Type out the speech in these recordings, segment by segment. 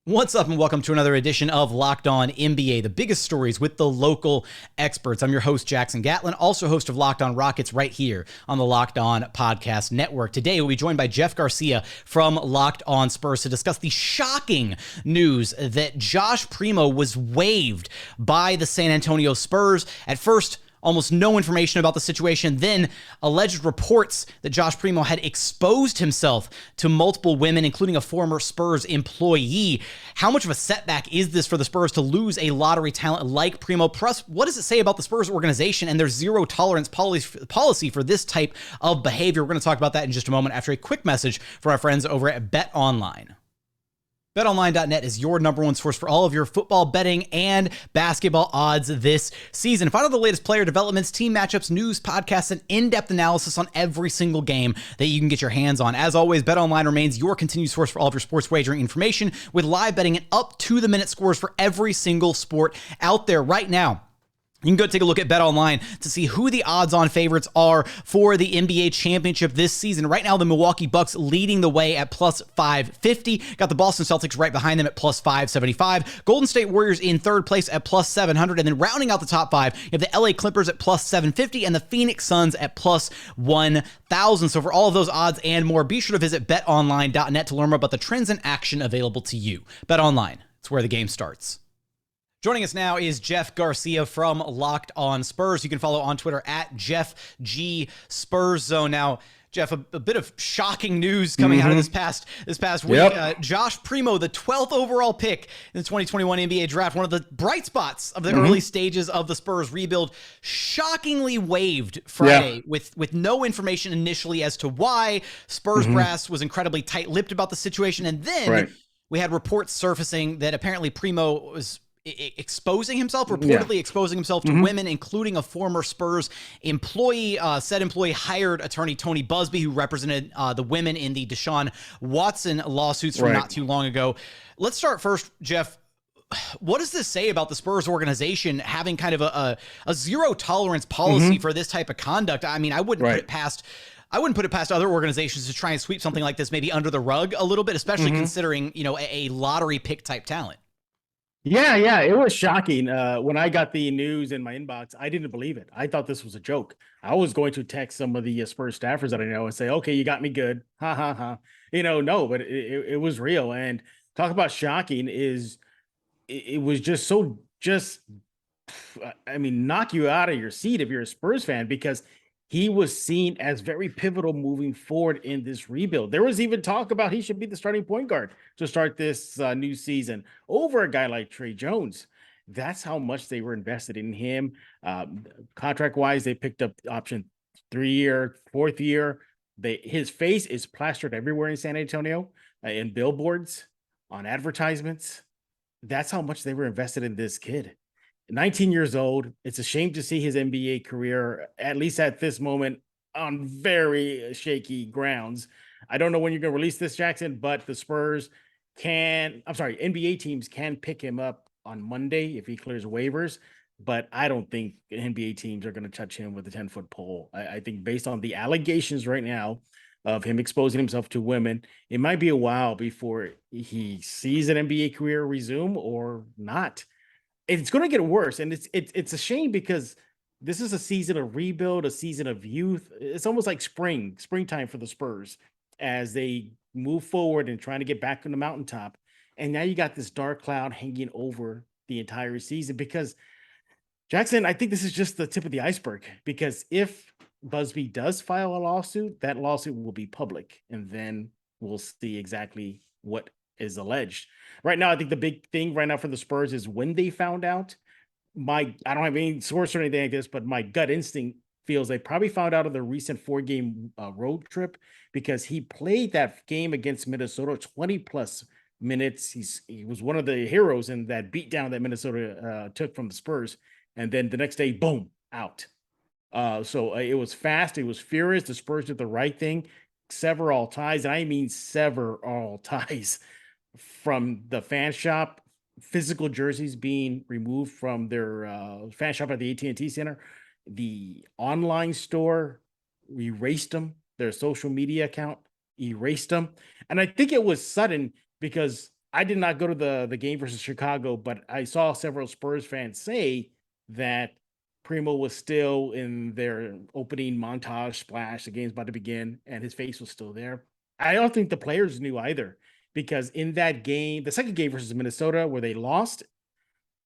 What's up and welcome to another edition of Locked On NBA, the biggest stories with the local experts. I'm your host, Jackson Gatlin, also host of Locked On Rockets right here on the Locked On Podcast Network. Today, we'll be joined by Jeff Garcia from Locked On Spurs to discuss the shocking news that Josh Primo was waived by the San Antonio Spurs. At first, almost no information about the situation. Then alleged reports that Josh Primo had exposed himself to multiple women, including a former Spurs employee. How much of a setback is this for the Spurs to lose a lottery talent like Primo? Plus, what does it say about the Spurs organization and their zero tolerance policy for this type of behavior? We're going to talk about that in just a moment after a quick message from our friends over at BetOnline. BetOnline.net is your number one source for all of your football betting and basketball odds this season. Find out the latest player developments, team matchups, news, podcasts, and in-depth analysis on every single game that you can get your hands on. As always, BetOnline remains your continued source for all of your sports wagering information with live betting and up-to-the-minute scores for every single sport out there right now. You can go take a look at BetOnline to see who the odds-on favorites are for the NBA championship this season. Right now, the Milwaukee Bucks leading the way at plus 550. Got the Boston Celtics right behind them at plus 575. Golden State Warriors in third place at plus 700. And then rounding out the top five, you have the LA Clippers at plus 750 and the Phoenix Suns at plus 1,000. So for all of those odds and more, be sure to visit betonline.net to learn more about the trends and action available to you. BetOnline, it's where the game starts. Joining us now is Jeff Garcia from Locked On Spurs. You can follow on Twitter at Jeff G Spurs Zone. Now, Jeff, a bit of shocking news coming out of this past week. Yep. Josh Primo, the 12th overall pick in the 2021 NBA draft, one of the bright spots of the early stages of the Spurs rebuild, shockingly waived Friday with no information initially as to why. Spurs brass was incredibly tight-lipped about the situation, and then we had reports surfacing that apparently Primo was exposing himself, reportedly exposing himself to women, including a former Spurs employee. Said employee hired attorney Tony Busby, who represented the women in the Deshaun Watson lawsuits from not too long ago. Let's start first, Jeff. What does this say about the Spurs organization having kind of a zero tolerance policy for this type of conduct? I mean, I wouldn't put it past other organizations to try and sweep something like this maybe under the rug a little bit, especially considering, you know, a lottery pick type talent. Yeah, it was shocking. When I got the news in my inbox, I didn't believe it. I thought this was a joke. I was going to text some of the Spurs staffers that I know and say, okay, you got me good. Ha, ha, ha. No, but it was real. And talk about shocking is it was just so knock you out of your seat if you're a Spurs fan, because he was seen as very pivotal moving forward in this rebuild. There was even talk about he should be the starting point guard to start this new season over a guy like Trey Jones. That's how much they were invested in him. Contract-wise, they picked up option 3-year, 4th year. His face is plastered everywhere in San Antonio, in billboards, on advertisements. That's how much they were invested in this kid. 19 years old. It's a shame to see his NBA career, at least at this moment, on very shaky grounds. I don't know when you're going to release this, Jackson, but the NBA teams can pick him up on Monday if he clears waivers, but I don't think NBA teams are going to touch him with a 10-foot pole. I think based on the allegations right now of him exposing himself to women, it might be a while before he sees an NBA career resume or not. It's going to get worse, and it's a shame because this is a season of rebuild, a season of youth. It's almost like springtime for the Spurs as they move forward and trying to get back on the mountaintop. And now you got this dark cloud hanging over the entire season because, Jackson, I think this is just the tip of the iceberg, because if Busby does file a lawsuit, that lawsuit will be public, and then we'll see exactly what is alleged. Right now, I think the big thing right now for the Spurs is when they found out. I don't have any source or anything like this, but my gut instinct feels they probably found out of the recent 4-game road trip, because he played that game against Minnesota 20 plus minutes. He was one of the heroes in that beatdown that Minnesota took from the Spurs, and then the next day, boom, out. So it was fast. It was furious. The Spurs did the right thing. Sever all ties. And I mean sever all ties from the fan shop. Physical jerseys being removed from their fan shop at the AT&T Center. The online store erased them. Their social media account erased them. And I think it was sudden because I did not go to the game versus Chicago, but I saw several Spurs fans say that Primo was still in their opening montage splash. The game's about to begin, and his face was still there. I don't think the players knew either, because in that game, the second game versus Minnesota, where they lost,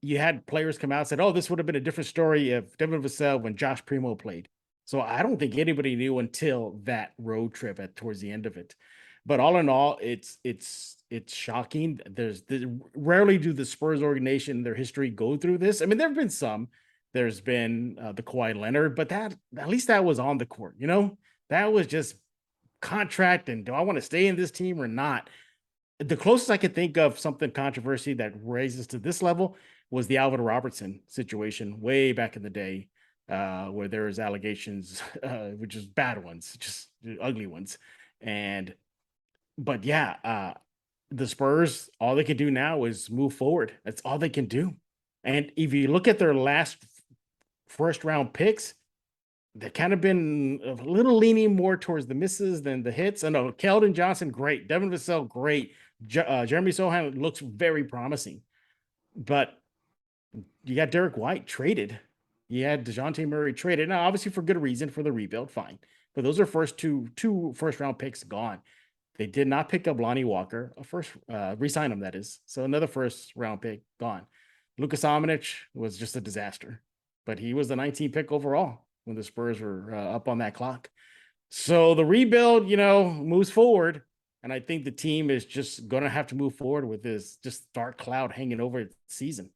you had players come out and said, "Oh, this would have been a different story if Devin Vassell when Josh Primo played." So I don't think anybody knew until that road trip at towards the end of it. But all in all, it's shocking. Rarely do the Spurs organization, their history, go through this. I mean, there have been some. There's been the Kawhi Leonard, but that at least that was on the court. That was just contract, and do I want to stay in this team or not? The closest I could think of something controversy that raises to this level was the Alvin Robertson situation way back in the day, where there was allegations, which is bad ones, just ugly ones. But yeah, the Spurs, all they can do now is move forward. That's all they can do. And if you look at their last first round picks, they've kind of been a little leaning more towards the misses than the hits. I know Keldon Johnson, great. Devin Vassell, great. Jeremy Sohan looks very promising. But you got Derek White traded. You had DeJounte Murray traded. Now, obviously for good reason, for the rebuild, fine. But those are two first-round picks gone. They did not pick up Lonnie Walker, re-sign him, that is. So another first-round pick gone. Lukas Omenic was just a disaster. But he was the 19th pick overall when the Spurs were up on that clock. So the rebuild, moves forward. And I think the team is just going to have to move forward with this just dark cloud hanging over its season.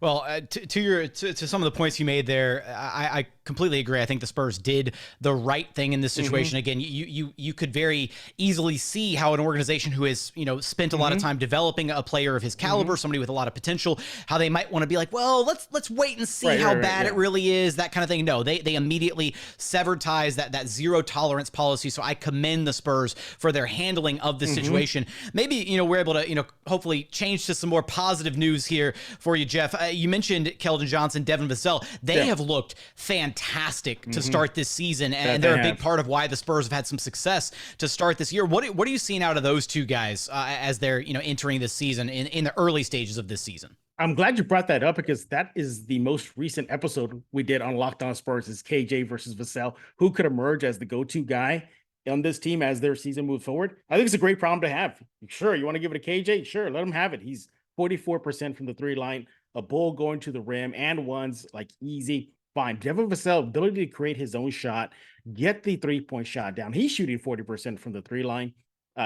Well, to some of the points you made there, I completely agree. I think the Spurs did the right thing in this situation. Again, you could very easily see how an organization who has spent a lot of time developing a player of his caliber, somebody with a lot of potential, how they might want to be like, well, let's wait and see how bad it really is, that kind of thing. No, they immediately severed ties, that zero tolerance policy. So I commend the Spurs for their handling of this situation. Maybe we're able to hopefully change to some more positive news here for you, Jeff. You mentioned Keldon Johnson, Devin Vassell. They have looked fantastic to start this season, and they're a big part of why the Spurs have had some success to start this year. What are you seeing out of those two guys as they're entering this season in the early stages of this season? I'm glad you brought that up, because that is the most recent episode we did on Locked On Spurs, is KJ versus Vassell. Who could emerge as the go-to guy on this team as their season moves forward? I think it's a great problem to have. Sure, you want to give it to KJ? Sure, let him have it. He's 44% from the three line, a bull going to the rim and ones, like, easy. Fine. Devin Vassell, ability to create his own shot, get the three-point shot down. He's shooting 40% from the three line,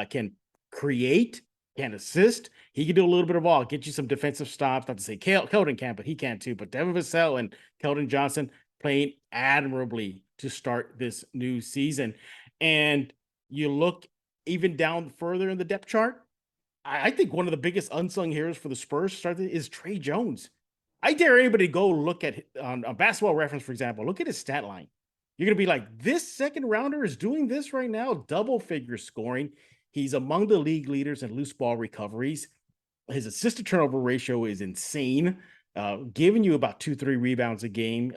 can create, can assist. He can do a little bit of all, get you some defensive stops. Not to say Keldon can, but he can too. But Devin Vassell and Keldon Johnson playing admirably to start this new season. And you look even down further in the depth chart, I think one of the biggest unsung heroes for the Spurs is Trey Jones. I dare anybody to go look at on Basketball Reference, for example, look at his stat line. You're going to be like, this second rounder is doing this right now, double figure scoring. He's among the league leaders in loose ball recoveries. His assist to turnover ratio is insane, giving you about 2-3 rebounds a game,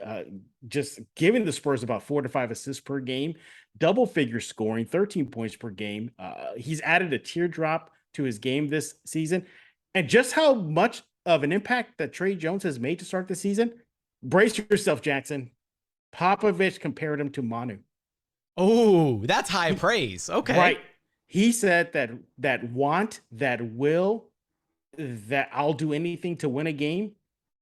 just giving the Spurs about 4 to 5 assists per game, double figure scoring, 13 points per game. He's added a teardrop to his game this season. And just how much of an impact that Trey Jones has made to start the season, brace yourself, Jackson. Popovich compared him to Manu. Oh, that's high praise. Okay. Right. He said that want, that will, that I'll do anything to win a game.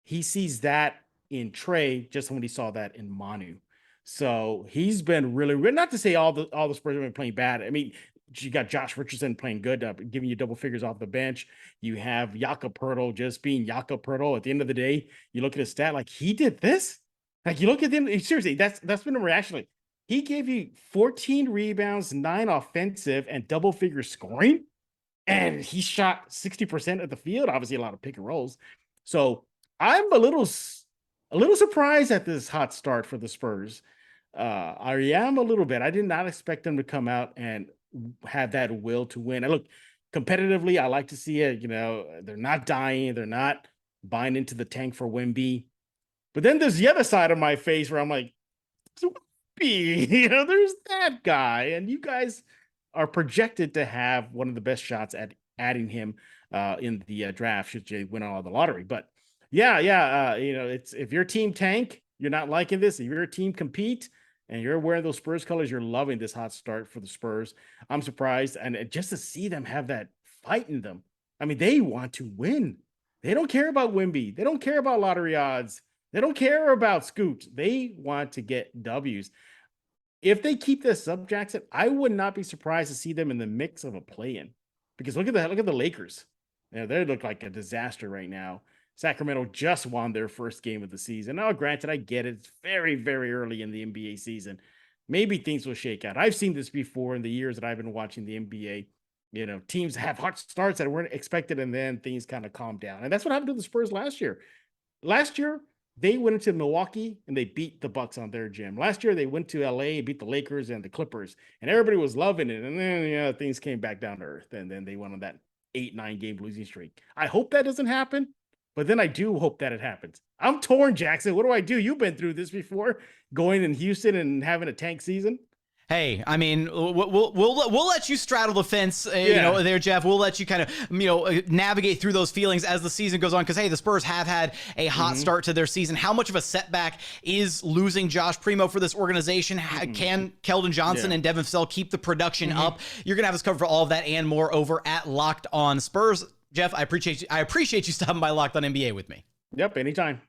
He sees that in Trey just when he saw that in Manu. So he's been really, not to say all the Spurs have been playing bad. I mean, you got Josh Richardson playing good, giving you double figures off the bench. You have Jakob Poeltl just being Jakob Poeltl. At the end of the day, you look at his stat, like, he did this. Like, you look at him, seriously, that's been a reaction. Like, he gave you 14 rebounds, 9 offensive, and double figure scoring. And he shot 60% of the field, obviously a lot of pick and rolls. So I'm a little surprised at this hot start for the Spurs. I am a little bit. I did not expect them to come out and have that will to win. And look, competitively, I like to see it. They're not dying. They're not buying into the tank for Wemby. But then there's the other side of my face where I'm like, there's that guy. And you guys are projected to have one of the best shots at adding him in the draft should they win all the lottery. But yeah, it's if your team tank, you're not liking this. If your team compete and you're wearing those Spurs colors, you're loving this hot start for the Spurs. I'm surprised, and just to see them have that fight in them. I mean, they want to win. They don't care about Wimby. They don't care about lottery odds. They don't care about Scoot. They want to get W's. If they keep this up, Jackson, I would not be surprised to see them in the mix of a play-in. Because look at the Lakers. Yeah, they look like a disaster right now. Sacramento just won their first game of the season. Now, granted, I get it. It's very, very early in the NBA season. Maybe things will shake out. I've seen this before in the years that I've been watching the NBA. Teams have hot starts that weren't expected, and then things kind of calm down. And that's what happened to the Spurs last year. Last year, they went into Milwaukee and they beat the Bucks on their gym. Last year, they went to LA and beat the Lakers and the Clippers, and everybody was loving it. And then things came back down to earth, and then they went on that 8-9 game losing streak. I hope that doesn't happen, but then I do hope that it happens. I'm torn, Jackson. What do I do? You've been through this before, going in Houston and having a tank season. Hey, I mean, we'll let you straddle the fence, there, Jeff. We'll let you kind of, navigate through those feelings as the season goes on. Because, hey, the Spurs have had a hot start to their season. How much of a setback is losing Josh Primo for this organization? Can Keldon Johnson and Devin Vassell keep the production up? You're going to have us cover for all of that and more over at Locked On Spurs. Jeff, I appreciate you stopping by Locked On NBA with me. Yep, anytime.